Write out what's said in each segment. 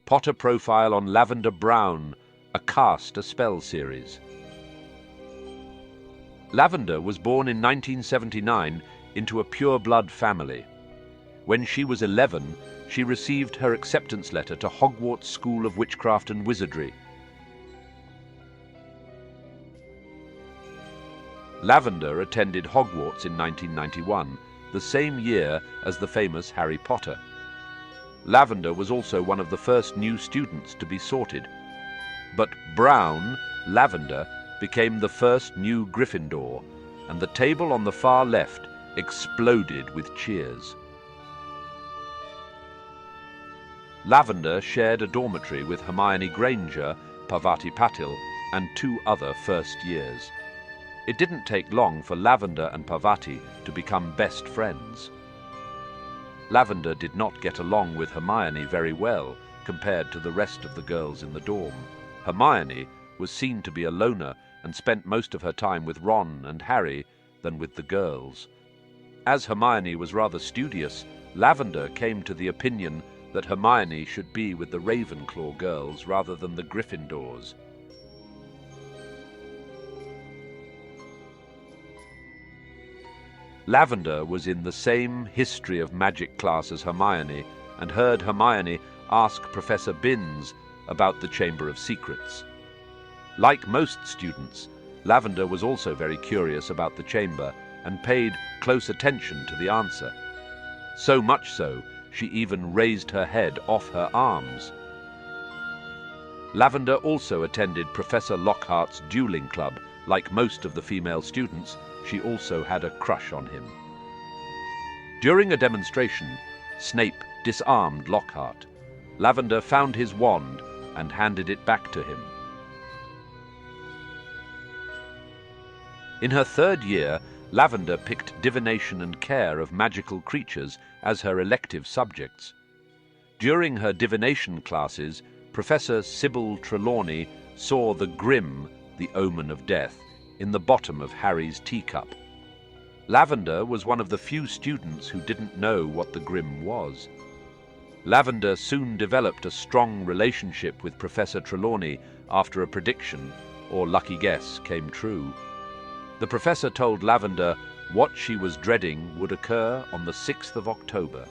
Potter profile on Lavender Brown, a cast Aspell series. Lavender was born in 1979 into a pure-blood family. When she was 11, she received her acceptance letter to Hogwarts School of Witchcraft and Wizardry. Lavender attended Hogwarts in 1991, the same year as the famous Harry Potter. Lavender was also one of the first new students to be sorted. But Brown, Lavender, became the first new Gryffindor, and the table on the far left exploded with cheers. Lavender shared a dormitory with Hermione Granger, Parvati Patil, and 2 other first years. It didn't take long for Lavender and Parvati to become best friends. Lavender did not get along with Hermione very well compared to the rest of the girls in the dorm. Hermione was seen to be a loner and spent most of her time with Ron and Harry than with the girls. As Hermione was rather studious, Lavender came to the opinion that Hermione should be with the Ravenclaw girls rather than the Gryffindors. Lavender was in the same history of magic class as Hermione and heard Hermione ask Professor Binns about the Chamber of Secrets. Like most students, Lavender was also very curious about the chamber and paid close attention to the answer. So much so, she even raised her head off her arms. Lavender also attended Professor Lockhart's dueling club. Like most of the female students, she also had a crush on him. During a demonstration, Snape disarmed Lockhart. Lavender found his wand and handed it back to him. In her 3rd year, Lavender picked divination and care of magical creatures as her elective subjects. During her divination classes, Professor Sybil Trelawney saw the Grim, the omen of death, in the bottom of Harry's teacup. Lavender was one of the few students who didn't know what the Grim was. Lavender soon developed a strong relationship with Professor Trelawney after a prediction, or lucky guess, came true. The professor told Lavender what she was dreading would occur on the 6th of October.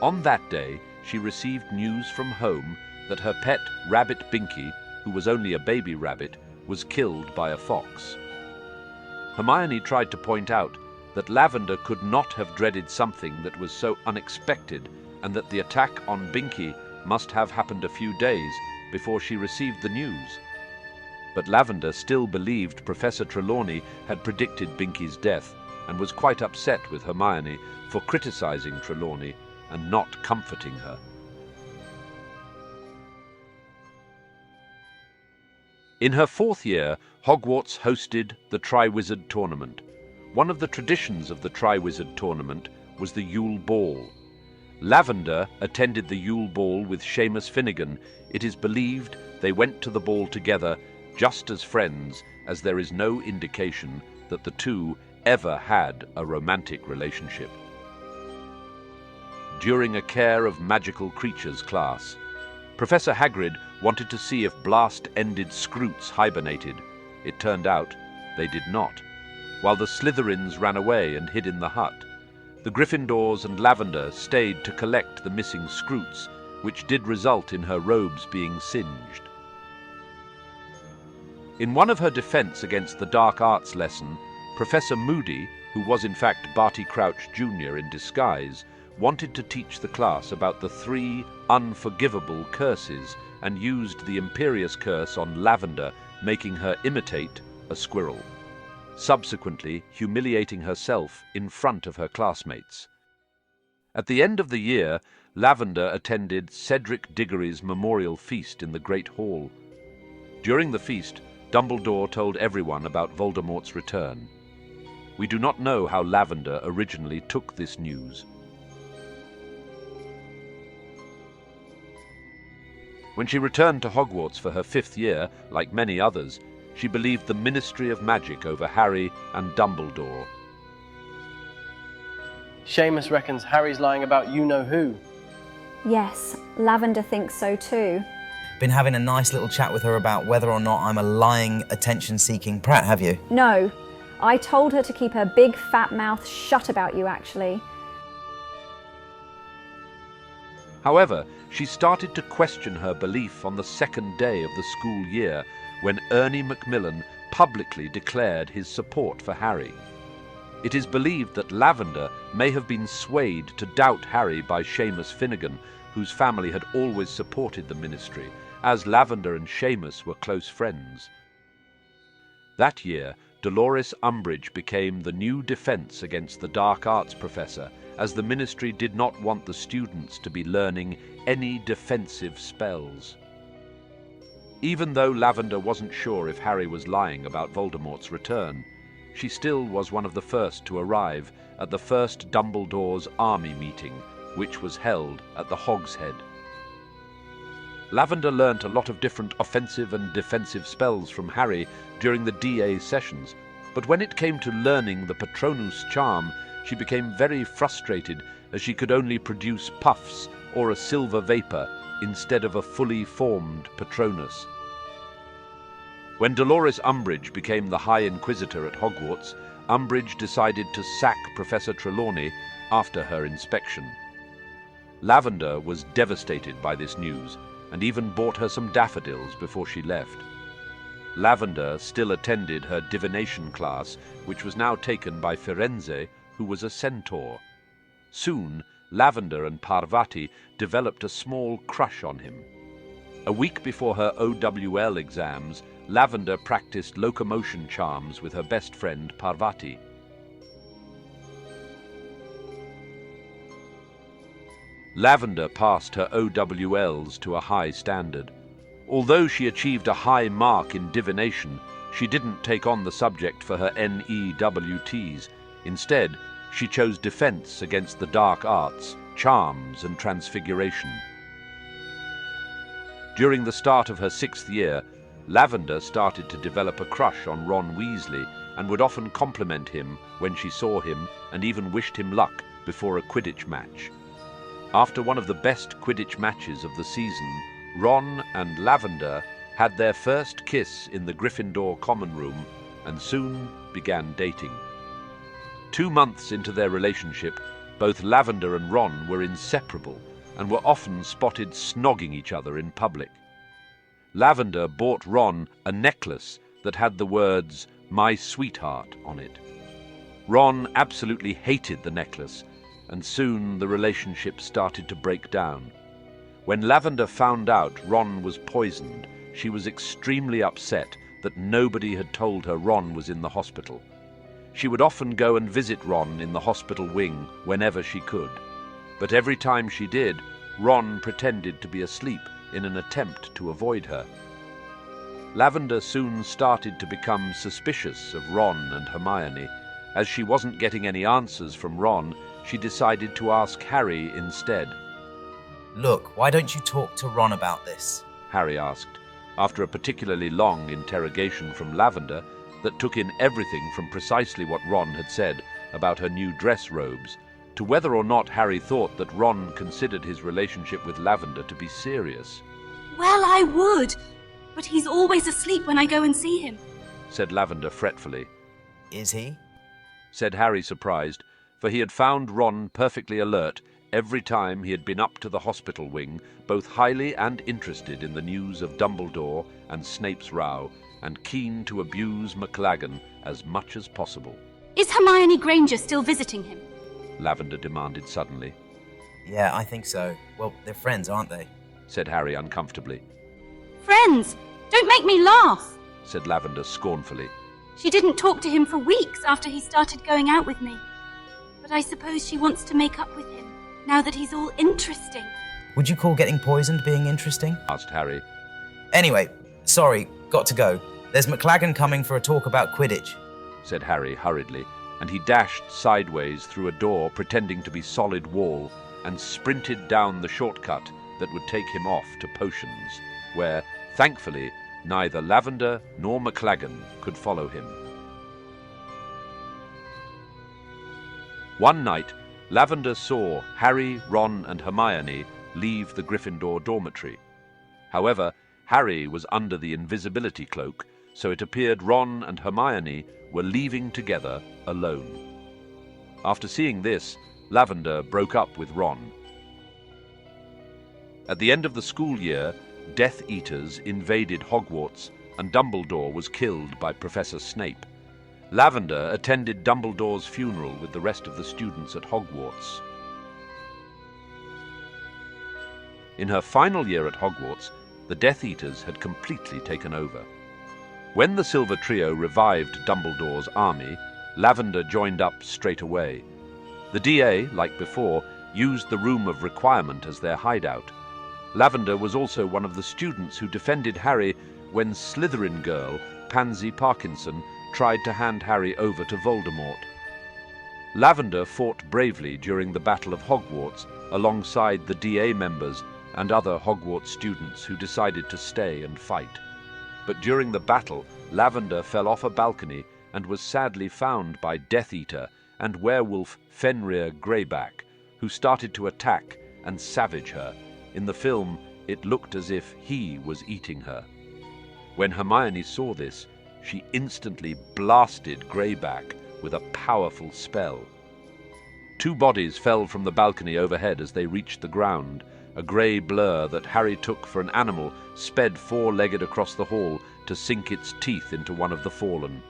On that day, she received news from home that her pet rabbit Binky, who was only a baby rabbit, was killed by a fox. Hermione tried to point out that Lavender could not have dreaded something that was so unexpected, and that the attack on Binky must have happened a few days before she received the news. But Lavender still believed Professor Trelawney had predicted Binky's death, and was quite upset with Hermione for criticizing Trelawney and not comforting her. In her 4th year, Hogwarts hosted the Triwizard Tournament. One of the traditions of the Triwizard Tournament was the Yule Ball. Lavender attended the Yule Ball with Seamus Finnegan. It is believed they went to the ball together just as friends, as there is no indication that the two ever had a romantic relationship. During a Care of Magical Creatures class, Professor Hagrid wanted to see if blast-ended Scroots hibernated. It turned out they did not. While the Slytherins ran away and hid in the hut, the Gryffindors and Lavender stayed to collect the missing Scroots, which did result in her robes being singed. In one of her defense against the dark arts lesson, Professor Moody, who was in fact Barty Crouch Jr. in disguise, wanted to teach the class about the 3 unforgivable curses and used the Imperious Curse on Lavender, making her imitate a squirrel, subsequently humiliating herself in front of her classmates. At the end of the year, Lavender attended Cedric Diggory's memorial feast in the Great Hall. During the feast, Dumbledore told everyone about Voldemort's return. We do not know how Lavender originally took this news. When she returned to Hogwarts for her 5th year, like many others, she believed the Ministry of Magic over Harry and Dumbledore. Seamus reckons Harry's lying about you-know-who. Yes, Lavender thinks so too. Been having a nice little chat with her about whether or not I'm a lying, attention-seeking prat, have you? No, I told her to keep her big fat mouth shut about you, actually. However, she started to question her belief on the second day of the school year when Ernie Macmillan publicly declared his support for Harry. It is believed that Lavender may have been swayed to doubt Harry by Seamus Finnegan, whose family had always supported the ministry, as Lavender and Seamus were close friends. That year, Dolores Umbridge became the new defense against the dark arts professor, as the ministry did not want the students to be learning any defensive spells. Even though Lavender wasn't sure if Harry was lying about Voldemort's return, she still was one of the first to arrive at the first Dumbledore's army meeting, which was held at the Hog's Head. Lavender learnt a lot of different offensive and defensive spells from Harry during the DA sessions, but when it came to learning the Patronus charm, she became very frustrated as she could only produce puffs or a silver vapor instead of a fully formed Patronus. When Dolores Umbridge became the High Inquisitor at Hogwarts, Umbridge decided to sack Professor Trelawney after her inspection. Lavender was devastated by this news and even bought her some daffodils before she left. Lavender still attended her divination class, which was now taken by Firenze, who was a centaur. Soon, Lavender and Parvati developed a small crush on him. A week before her OWL exams, Lavender practiced locomotion charms with her best friend Parvati. Lavender passed her OWLs to a high standard. Although she achieved a high mark in divination, she didn't take on the subject for her NEWTs. Instead, she chose defense against the dark arts, charms, and transfiguration. During the start of her 6th year, Lavender started to develop a crush on Ron Weasley and would often compliment him when she saw him and even wished him luck before a Quidditch match. After one of the best Quidditch matches of the season, Ron and Lavender had their first kiss in the Gryffindor common room and soon began dating. 2 months into their relationship, both Lavender and Ron were inseparable and were often spotted snogging each other in public. Lavender bought Ron a necklace that had the words, "My sweetheart," on it. Ron absolutely hated the necklace, and soon the relationship started to break down. When Lavender found out Ron was poisoned, she was extremely upset that nobody had told her Ron was in the hospital. She would often go and visit Ron in the hospital wing whenever she could. But every time she did, Ron pretended to be asleep in an attempt to avoid her. Lavender soon started to become suspicious of Ron and Hermione. As she wasn't getting any answers from Ron, she decided to ask Harry instead. Look, why don't you talk to Ron about this? Harry asked, after a particularly long interrogation from Lavender that took in everything from precisely what Ron had said about her new dress robes to whether or not Harry thought that Ron considered his relationship with Lavender to be serious. Well, I would, but he's always asleep when I go and see him, said Lavender fretfully. Is he? Said Harry, surprised, for he had found Ron perfectly alert every time he had been up to the hospital wing, both highly and interested in the news of Dumbledore and Snape's row, and keen to abuse McLaggen as much as possible. Is Hermione Granger still visiting him? Lavender demanded suddenly. Yeah, I think so. Well, they're friends, aren't they? Said Harry uncomfortably. Friends! Don't make me laugh! Said Lavender scornfully. She didn't talk to him for weeks after he started going out with me. But I suppose she wants to make up with him, now that he's all interesting. Would you call getting poisoned being interesting? Asked Harry. Anyway, sorry, got to go. There's McLaggen coming for a talk about Quidditch. Said Harry hurriedly, and he dashed sideways through a door pretending to be solid wall and sprinted down the shortcut that would take him off to potions, where, thankfully, neither Lavender nor McLaggen could follow him. One night, Lavender saw Harry, Ron, and Hermione leave the Gryffindor dormitory. However, Harry was under the invisibility cloak, so it appeared Ron and Hermione were leaving together alone. After seeing this, Lavender broke up with Ron. At the end of the school year, Death Eaters invaded Hogwarts and Dumbledore was killed by Professor Snape. Lavender attended Dumbledore's funeral with the rest of the students at Hogwarts. In her final year at Hogwarts, the Death Eaters had completely taken over. When the Silver Trio revived Dumbledore's army, Lavender joined up straight away. The DA, like before, used the Room of Requirement as their hideout. Lavender was also one of the students who defended Harry when Slytherin girl, Pansy Parkinson, tried to hand Harry over to Voldemort. Lavender fought bravely during the Battle of Hogwarts alongside the DA members and other Hogwarts students who decided to stay and fight. But during the battle, Lavender fell off a balcony and was sadly found by Death Eater and werewolf Fenrir Greyback, who started to attack and savage her. In the film, it looked as if he was eating her. When Hermione saw this, she instantly blasted Greyback with a powerful spell. 2 bodies fell from the balcony overhead as they reached the ground. A grey blur that Harry took for an animal sped 4-legged across the hall to sink its teeth into one of the fallen.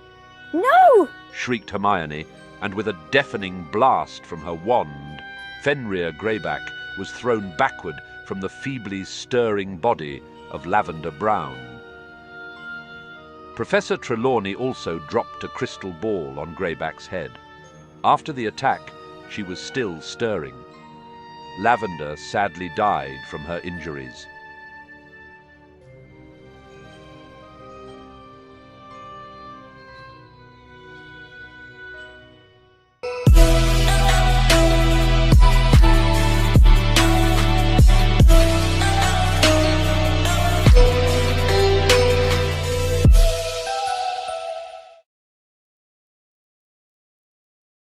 No! Shrieked Hermione, and with a deafening blast from her wand, Fenrir Greyback was thrown backward from the feebly stirring body of Lavender Brown. Professor Trelawney also dropped a crystal ball on Greyback's head. After the attack, she was still stirring. Lavender sadly died from her injuries.